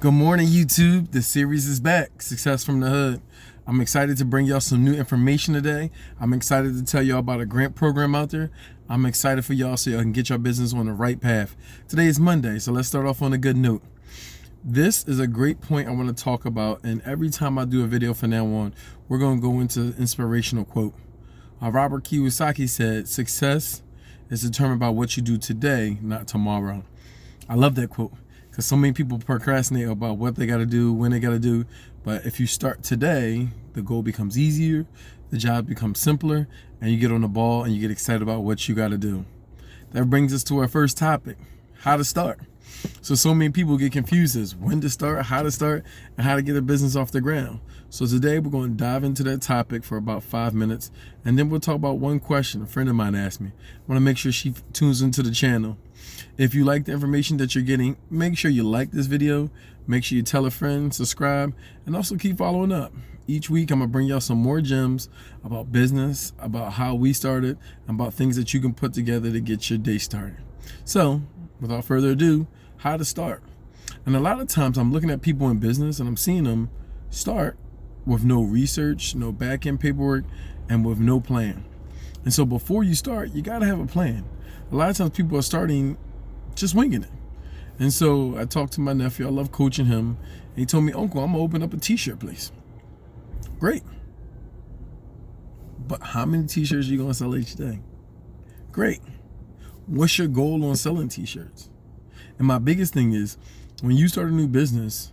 Good morning, YouTube. The series is back. Success from the Hood. I'm excited to bring y'all some new information today. I'm excited to tell y'all about a grant program out there. I'm excited for y'all so y'all can get your business on the right path. Today is Monday, so let's start off on a good note. This is a great point I want to talk about, and every time I do a video from now on, we're going to go into inspirational quote. Robert Kiyosaki said, "Success is determined by what you do today, not tomorrow." I love that quote because so many people procrastinate about what they got to do, when they got to do. But if you start today, the goal becomes easier, the job becomes simpler, and you get on the ball and you get excited about what you got to do. That brings us to our first topic, how to start. So many people get confused as when to start, and how to get a business off the ground. So today we're going to dive into that topic for about 5 minutes, and then we'll talk about one question a friend of mine asked me. I want to make sure she tunes into the channel. If you like the information that you're getting, make sure you like this video, make sure you tell a friend, subscribe, and also keep following up. Each week I'm going to bring y'all some more gems about business, about how we started, and about things that you can put together to get your day started. So, without further ado, how to start. And a lot of times I'm looking at people in business and I'm seeing them start with no research, no back-end paperwork, and with no plan. And so before you start, you got to have a plan. A lot of times people are starting just winging it. And so I talked to my nephew. I love coaching him. And he told me, "Uncle, I'm going to open up a t-shirt place." Great. But how many t-shirts are you going to sell each day? Great. What's your goal on selling t-shirts? And my biggest thing is, when you start a new business,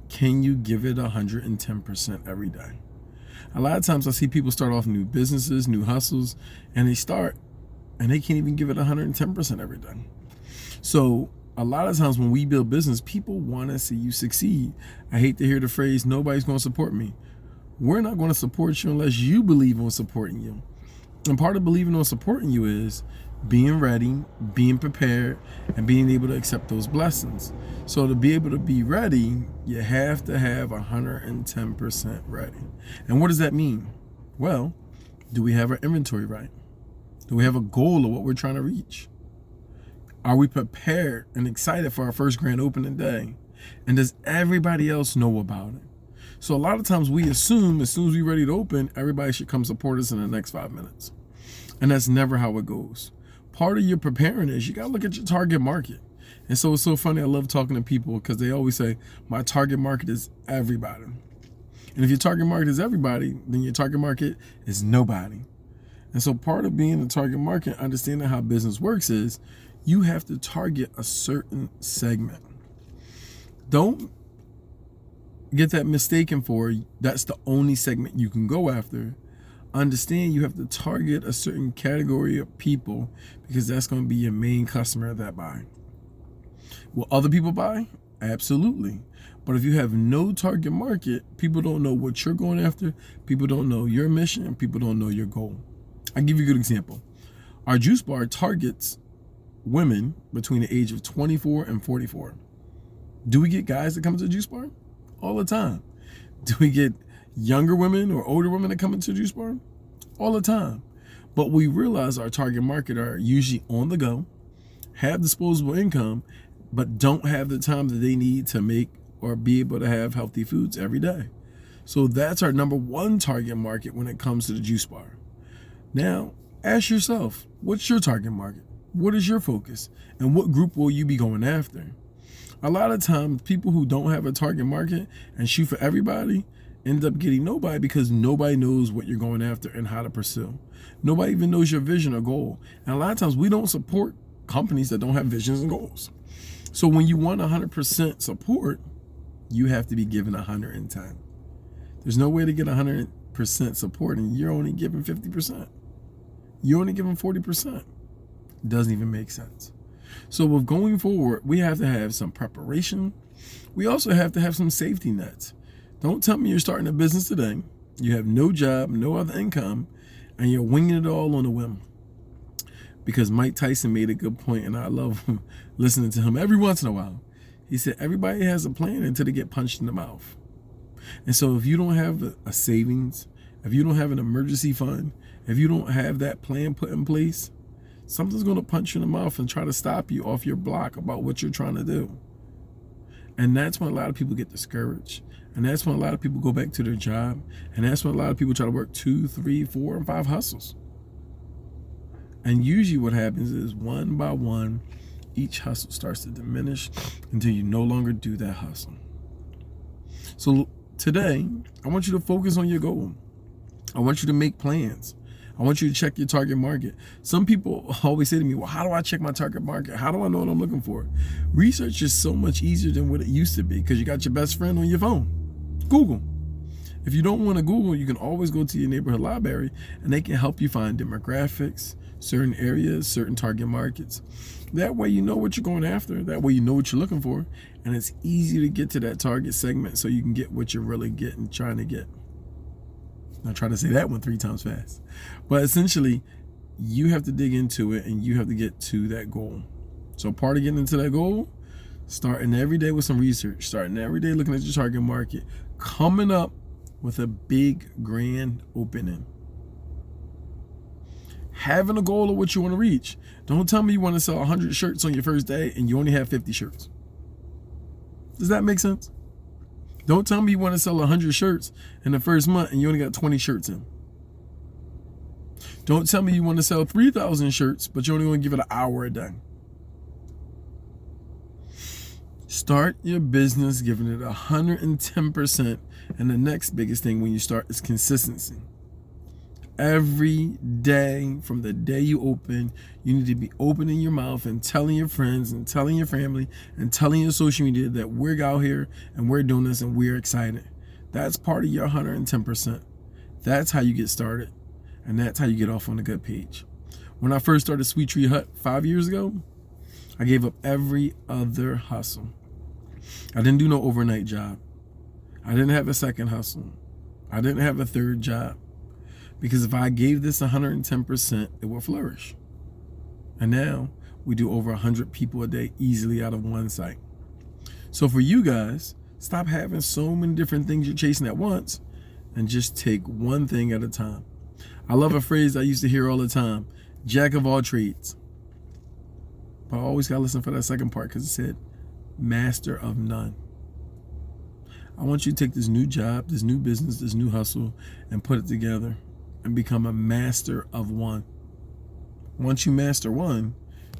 can you give it 110% every day? A lot of times I see people start off new businesses, new hustles, and they start and they can't even give it 110% every day. So a lot of times when we build business, people want to see you succeed. I hate to hear the phrase, "Nobody's going to support me." We're not going to support you unless you believe on supporting you. And part of believing on supporting you is being ready, being prepared, and being able to accept those blessings. So to be able to be ready, you have to have 110% ready. And what does that mean? Well, do we have our inventory right? Do we have a goal of what we're trying to reach? Are we prepared and excited for our first grand opening day? And does everybody else know about it? So a lot of times we assume as soon as we're ready to open, everybody should come support us in the next 5 minutes. And that's never how it goes. Part of your preparing is you got to look at your target market. And so it's so funny. I love talking to people because they always say, "My target market is everybody." And if your target market is everybody, then your target market is nobody. And so part of being a target market, understanding how business works, is you have to target a certain segment. Don't get that mistaken for that's the only segment you can go after. Understand you have to target a certain category of people because that's going to be your main customer that buy. Will other people buy? Absolutely. But if you have no target market, people don't know what you're going after, people don't know your mission, and people don't know your goal. I'll give you a good example. Our juice bar targets women between the age of 24 and 44. Do we get guys that come to the juice bar? All the time. Do we get younger women or older women that come into the juice bar? All the time. But we realize our target market are usually on the go, have disposable income, but don't have the time that they need to make or be able to have healthy foods every day. So that's our number one target market when it comes to the juice bar. Now, ask yourself, what's your target market? What is your focus? And what group will you be going after? A lot of times, people who don't have a target market and shoot for everybody end up getting nobody because nobody knows what you're going after and how to pursue. Nobody even knows your vision or goal. And a lot of times, we don't support companies that don't have visions and goals. So when you want 100% support, you have to be given 110. There's no way to get 100% support and you're only giving 50%. You're only giving 40%. It doesn't even make sense. So with going forward, we have to have some preparation. We also have to have some safety nets. Don't tell me you're starting a business today, you have no job, no other income, and you're winging it all on a whim. Because Mike Tyson made a good point, and I love listening to him every once in a while. He said, everybody has a plan until they get punched in the mouth. And so if you don't have a savings, if you don't have an emergency fund, if you don't have that plan put in place, something's going to punch you in the mouth and try to stop you off your block about what you're trying to do. And that's when a lot of people get discouraged. And that's when a lot of people go back to their job. And that's when a lot of people try to work 2, 3, 4, and 5 hustles. And usually what happens is one by one, each hustle starts to diminish until you no longer do that hustle. So today, I want you to focus on your goal. I want you to make plans. I want you to check your target market. Some people always say to me, well, how do I check my target market? How do I know what I'm looking for? Research is so much easier than what it used to be because you got your best friend on your phone. Google. If you don't want to Google, you can always go to your neighborhood library and they can help you find demographics, certain areas, certain target markets. That way you know what you're going after. That way you know what you're looking for. And it's easy to get to that target segment so you can get what you're really trying to get. I'll try to say that one 3 times fast. But essentially, you have to dig into it and you have to get to that goal. So part of getting into that goal, starting every day with some research, starting every day looking at your target market, coming up with a big grand opening. Having a goal of what you want to reach. Don't tell me you want to sell 100 shirts on your first day and you only have 50 shirts. Does that make sense? Don't tell me you want to sell 100 shirts in the first month and you only got 20 shirts in. Don't tell me you want to sell 3,000 shirts, but you're only going to give it an hour a day. Start your business giving it 110%. And the next biggest thing when you start is consistency. Every day, from the day you open, you need to be opening your mouth and telling your friends and telling your family and telling your social media that we're out here and we're doing this and we're excited. That's part of your 110%. That's how you get started. And that's how you get off on a good page. When I first started Sweet Tree Hut 5 years ago, I gave up every other hustle. I didn't do no overnight job. I didn't have a second hustle. I didn't have a third job. Because if I gave this 110%, it will flourish. And now we do over 100 people a day easily out of one site. So for you guys, stop having so many different things you're chasing at once and just take one thing at a time. I love a phrase I used to hear all the time, jack of all trades. But I always got to listen for that second part because it said master of none. I want you to take this new job, this new business, this new hustle and put it together and become a master of one. Once you master one,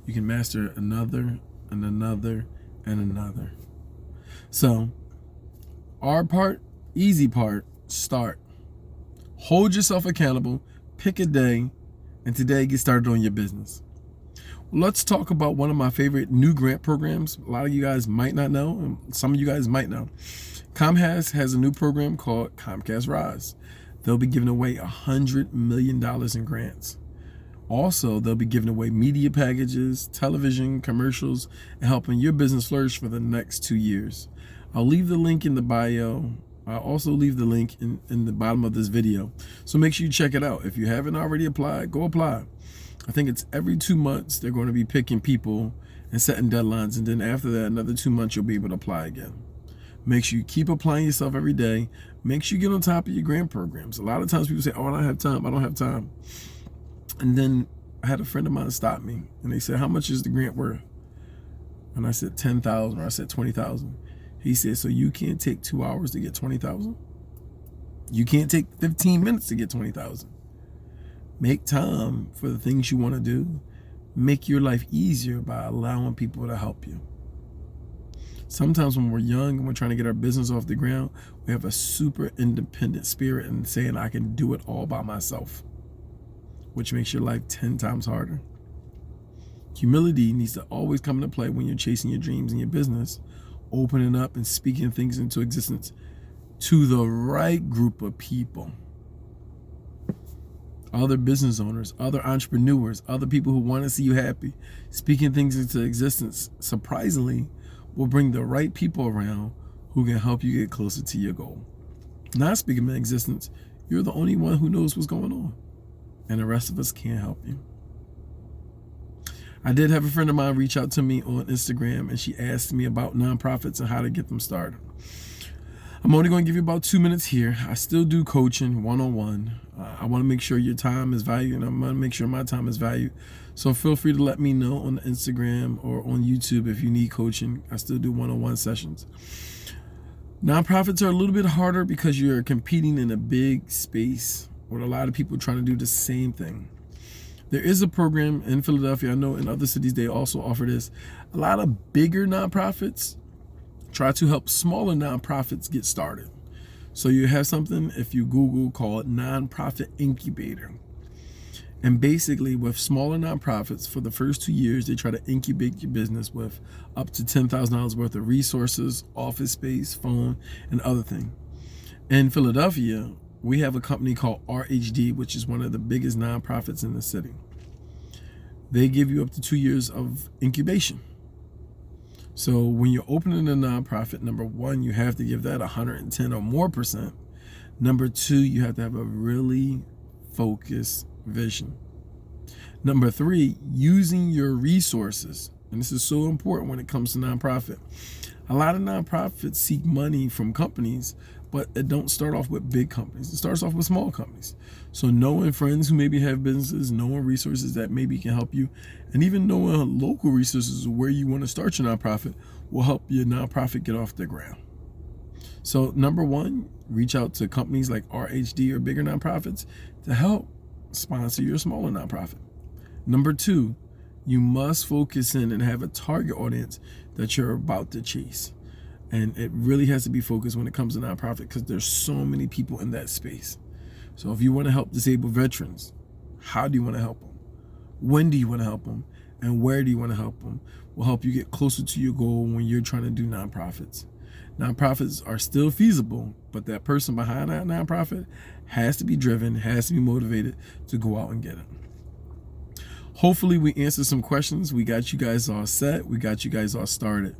you can master another and another and another. So our part, easy part, start. Hold yourself accountable, pick a day, and today get started on your business. Let's talk about one of my favorite new grant programs. A lot of you guys might not know, and some of you guys might know. Comcast has a new program called Comcast Rise. They'll be giving away $100 million in grants. Also, they'll be giving away media packages, television, commercials, and helping your business flourish for the next 2 years. I'll leave the link in the bio. I'll also leave the link in the bottom of this video. So make sure you check it out. If you haven't already applied, go apply. I think it's every 2 months they're going to be picking people and setting deadlines. And then after that, another 2 months, you'll be able to apply again. Make sure you keep applying yourself every day. Make sure you get on top of your grant programs. A lot of times people say, oh, I don't have time. I don't have time. And then I had a friend of mine stop me and they said, how much is the grant worth? And I said 10,000 or I said 20,000. He said, so you can't take 2 hours to get 20,000? You can't take 15 minutes to get 20,000. Make time for the things you want to do. Make your life easier by allowing people to help you. Sometimes when we're young and we're trying to get our business off the ground, we have a super independent spirit and saying, I can do it all by myself, which makes your life 10 times harder. Humility needs to always come into play when you're chasing your dreams and your business, opening up and speaking things into existence to the right group of people. Other business owners, other entrepreneurs, other people who want to see you happy. Speaking things into existence, surprisingly, will bring the right people around who can help you get closer to your goal. Not speaking into existence, you're the only one who knows what's going on, and the rest of us can't help you. I did have a friend of mine reach out to me on Instagram, and she asked me about nonprofits and how to get them started. I'm only going to give you about 2 minutes here. I still do coaching one-on-one. I want to make sure your time is valued, and I'm going to make sure my time is valued. So feel free to let me know on Instagram or on YouTube if you need coaching. I still do one-on-one sessions. Nonprofits are a little bit harder because you're competing in a big space with a lot of people trying to do the same thing. There is a program in Philadelphia. I know in other cities they also offer this. A lot of bigger nonprofits try to help smaller nonprofits get started. So you have something, if you Google, called Nonprofit Incubator. And basically with smaller nonprofits, for the first 2 years, they try to incubate your business with up to $10,000 worth of resources, office space, phone, and other things. In Philadelphia, we have a company called RHD, which is one of the biggest nonprofits in the city. They give you up to 2 years of incubation. So when you're opening a nonprofit, number one, you have to give that 110 or more %. Number two, you have to have a really focused vision. Number three, using your resources. And this is so important when it comes to nonprofit. A lot of nonprofits seek money from companies, but it don't start off with big companies. It starts off with small companies. So knowing friends who maybe have businesses, knowing resources that maybe can help you, and even knowing local resources where you want to start your nonprofit will help your nonprofit get off the ground. So number one, reach out to companies like RHD or bigger nonprofits to help sponsor your smaller nonprofit. Number two, you must focus in and have a target audience that you're about to chase. And it really has to be focused when it comes to nonprofit because there's so many people in that space. So if you want to help disabled veterans, how do you want to help them? When do you want to help them? And where do you want to help them? Will help you get closer to your goal when you're trying to do nonprofits. Nonprofits are still feasible, but that person behind that nonprofit has to be driven, has to be motivated to go out and get it. Hopefully we answered some questions. We got you guys all set. We got you guys all started.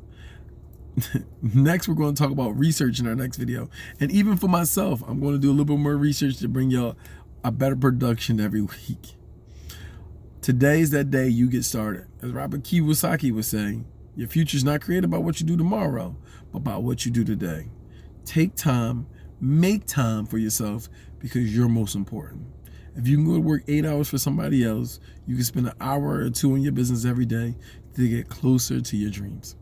Next, we're going to talk about research in our next video. And even for myself, I'm going to do a little bit more research to bring y'all a better production every week. Today is that day you get started. As Robert Kiyosaki was saying, your future is not created by what you do tomorrow, but by what you do today. Take time, make time for yourself because you're most important. If you can go to work 8 hours for somebody else, you can spend an hour or two in your business every day to get closer to your dreams.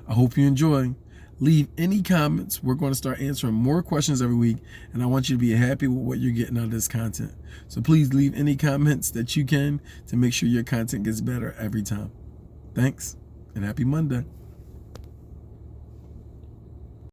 I hope you enjoy. Leave any comments. We're going to start answering more questions every week, and I want you to be happy with what you're getting out of this content. So please leave any comments that you can to make sure your content gets better every time. Thanks, and happy Monday.